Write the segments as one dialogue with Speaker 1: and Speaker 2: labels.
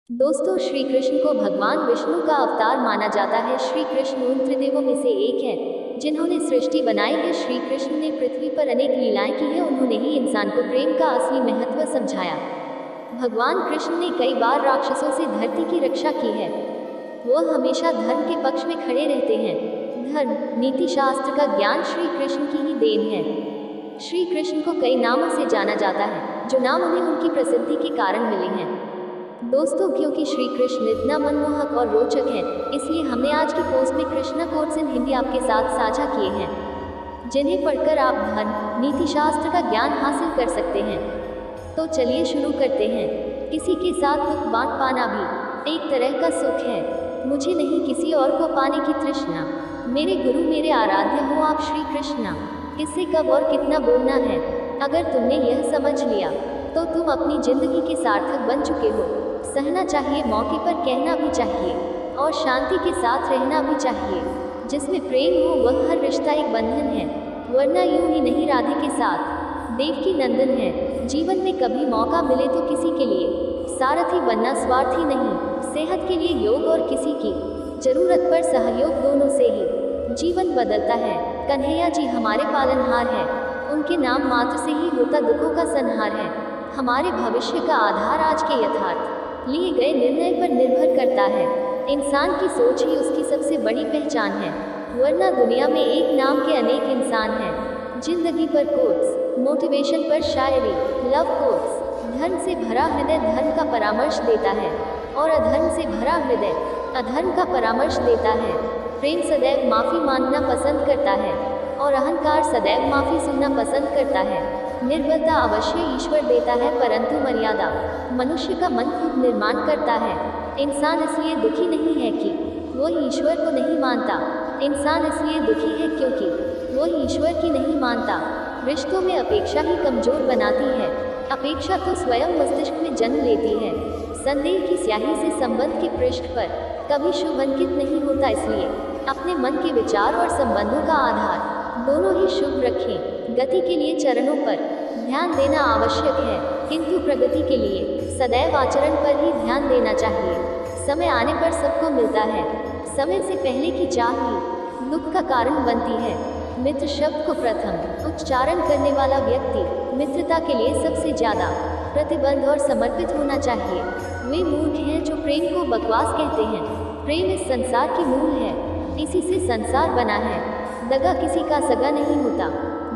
Speaker 1: दोस्तों, श्री कृष्ण को भगवान विष्णु का अवतार माना जाता है। श्री कृष्ण उन त्रिदेवों में से एक है जिन्होंने सृष्टि बनाई है। श्री कृष्ण ने पृथ्वी पर अनेक लीलाएं की हैं। उन्होंने ही इंसान को प्रेम का असली महत्व समझाया। भगवान कृष्ण ने कई बार राक्षसों से धरती की रक्षा की है। वो हमेशा धर्म के पक्ष में खड़े रहते हैं। धर्म नीति शास्त्र का ज्ञान श्री कृष्ण की ही देन है। श्री कृष्ण को कई नामों से जाना जाता है, जो नाम उन्हें उनकी प्रसिद्धि के कारण मिले हैं। दोस्तों, क्योंकि श्री कृष्ण इतना मनमोहक और रोचक है, इसलिए हमने आज की पोस्ट में कृष्णा कोट्स इन हिंदी आपके साथ साझा किए हैं, जिन्हें पढ़कर आप धर्म नीति शास्त्र का ज्ञान हासिल कर सकते हैं। तो चलिए शुरू करते हैं। किसी के साथ दुख बांट पाना भी एक तरह का सुख है। मुझे नहीं किसी और को पाने की तृष्णा, मेरे गुरु मेरे आराध्य हो आप श्री कृष्णा। किससे कब और कितना बोलना है, अगर तुमने यह समझ लिया तो तुम अपनी जिंदगी के सार्थक बन चुके हो। सहना चाहिए, मौके पर कहना भी चाहिए, और शांति के साथ रहना भी चाहिए। जिसमें प्रेम हो वह हर रिश्ता एक बंधन है, वरना यूं ही नहीं। राधे के साथ देवकी नंदन है। जीवन में कभी मौका मिले तो किसी के लिए सारथी बनना, स्वार्थी नहीं। सेहत के लिए योग और किसी की जरूरत पर सहयोग, दोनों से ही जीवन बदलता है। कन्हैया जी हमारे पालनहार है, उनके नाम मात्र से ही होता दुखों का संहार है। हमारे भविष्य का आधार आज के यथार्थ लिए गए निर्णय पर निर्भर करता है। इंसान की सोच ही उसकी सबसे बड़ी पहचान है, वरना दुनिया में एक नाम के अनेक इंसान हैं। जिंदगी पर कोट्स, मोटिवेशन पर शायरी, लव कोट्स। धर्म से भरा हृदय धर्म का परामर्श देता है, और अधर्म से भरा हृदय अधर्म का परामर्श देता है। प्रेम सदैव माफी मांगना पसंद करता है, और अहंकार सदैव माफी सुनना पसंद करता है। निर्बलता अवश्य ईश्वर देता है, परंतु मर्यादा मनुष्य का मन खुद निर्माण करता है। इंसान इसलिए दुखी नहीं है कि वो ईश्वर को नहीं मानता, इंसान इसलिए दुखी है क्योंकि वो ईश्वर की नहीं मानता। रिश्तों में अपेक्षा ही कमजोर बनाती है। अपेक्षा तो स्वयं मस्तिष्क में जन्म लेती है। संदेह की स्याही से संबंध के पृष्ठ पर कभी शुभ अंकित नहीं होता, इसलिए अपने मन के विचार और संबंधों का आधार दोनों ही शुभ रखें। गति के लिए चरणों पर ध्यान देना आवश्यक है, किंतु प्रगति के लिए सदैव आचरण पर ही ध्यान देना चाहिए। समय आने पर सबको मिलता है, समय से पहले की चाह ही दुख का कारण बनती है। मित्र शब्द को प्रथम उच्चारण करने वाला व्यक्ति मित्रता के लिए सबसे ज्यादा प्रतिबद्ध और समर्पित होना चाहिए। वे मूर्ख हैं जो प्रेम को बकवास कहते हैं। प्रेम इस संसार की मूल है, इसी से संसार बना है। दगा किसी का सगा नहीं होता।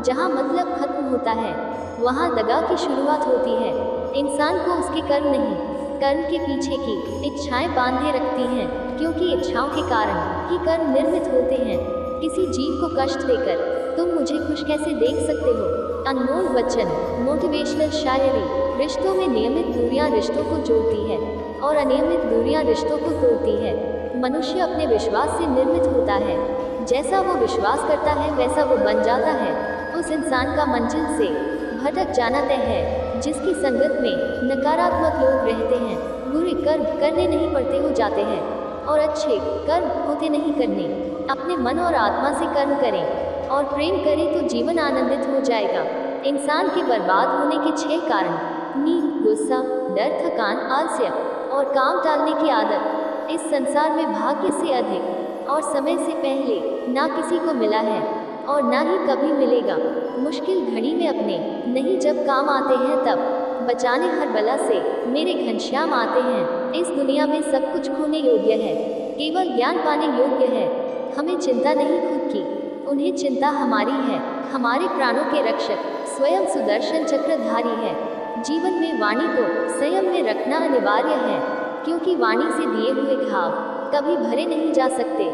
Speaker 1: जहाँ मतलब खत्म होता है, वहाँ दगा की शुरुआत होती है। इंसान को उसके कर्म नहीं, कर्म के पीछे की इच्छाएं बांधे रखती हैं, क्योंकि इच्छाओं के कारण ही कर्म निर्मित होते हैं। किसी जीव को कष्ट देकर तुम मुझे खुश कैसे देख सकते हो। अनमोल वचन, मोटिवेशनल शायरी। रिश्तों में नियमित दूरियां रिश्तों को जोड़ती है, और अनियमित दूरियां रिश्तों को तोड़ती है। मनुष्य अपने विश्वास से निर्मित होता है। जैसा वो विश्वास करता है वैसा वो बन जाता है। उस इंसान का मंजिल से भटक जाना तय है, जिसकी संगत में नकारात्मक लोग रहते हैं। बुरे कर्म करने नहीं पड़ते, हो जाते हैं, और अच्छे कर्म होते नहीं करने। अपने मन और आत्मा से कर्म करें और प्रेम करें तो जीवन आनंदित हो जाएगा। इंसान के बर्बाद होने के 6 कारण: नींद, गुस्सा, डर, थकान, आलस्य और काम टालने की आदत। इस संसार में भाग्य से अधिक और समय से पहले ना किसी को मिला है और ना ही कभी मिलेगा। मुश्किल घड़ी में अपने नहीं जब काम आते हैं, तब बचाने हर बला से मेरे घनश्याम आते हैं। इस दुनिया में सब कुछ खोने योग्य है, केवल ज्ञान पाने योग्य है। हमें चिंता नहीं खुद की, उन्हें चिंता हमारी है। हमारे प्राणों के रक्षक स्वयं सुदर्शन चक्रधारी है। जीवन में वाणी को संयम में रखना अनिवार्य है, क्योंकि वाणी से दिए हुए घाव कभी भरे नहीं जा सकते।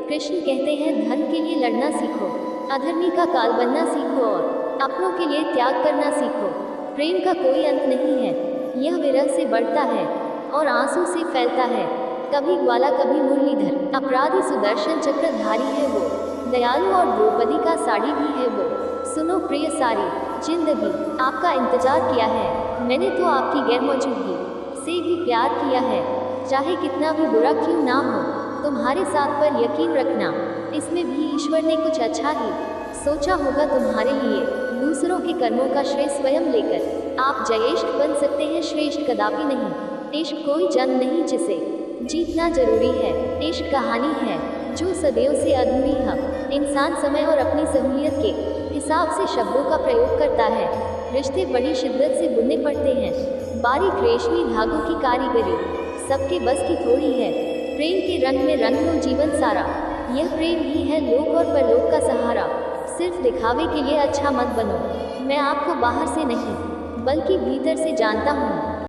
Speaker 1: कृष्ण कहते हैं, धर्म के लिए लड़ना सीखो, अधर्मी का काल बनना सीखो, और अपनों के लिए त्याग करना सीखो। प्रेम का कोई अंत नहीं है, यह विरह से बढ़ता है और आंसू से फैलता है। कभी ग्वाला कभी मुरलीधर, अपराधी सुदर्शन चक्रधारी है वो, दयालु और द्रौपदी का साड़ी भी है वो। सुनो प्रिय सारी जिंदगी, आपका इंतजार किया है मैंने तो आपकी गैर मौजूदगी से भी प्यार किया है। चाहे कितना भी बुरा क्यों ना हो, तुम्हारे साथ पर यकीन रखना, इसमें भी ईश्वर ने कुछ अच्छा ही सोचा होगा तुम्हारे लिए। दूसरों के कर्मों का श्रेय स्वयं लेकर आप जयेष्ठ बन सकते हैं, श्रेष्ठ कदापि नहीं। इश्क कोई जंग नहीं जिसे जीतना जरूरी है। इश्क कहानी है जो सदियों से अधूरी है। इंसान समय और अपनी सहूलियत के हिसाब से शब्दों का प्रयोग करता है। रिश्ते बड़ी शिद्दत से बुनने पड़ते हैं। बारीक रेशमी धागों की कारीगरी सबके बस की थोड़ी है। प्रेम के रंग में रंग लो जीवन सारा। यह प्रेम ही है लोक और परलोक का सहारा। सिर्फ दिखावे के लिए अच्छा मत बनो। मैं आपको बाहर से नहीं बल्कि भीतर से जानता हूँ।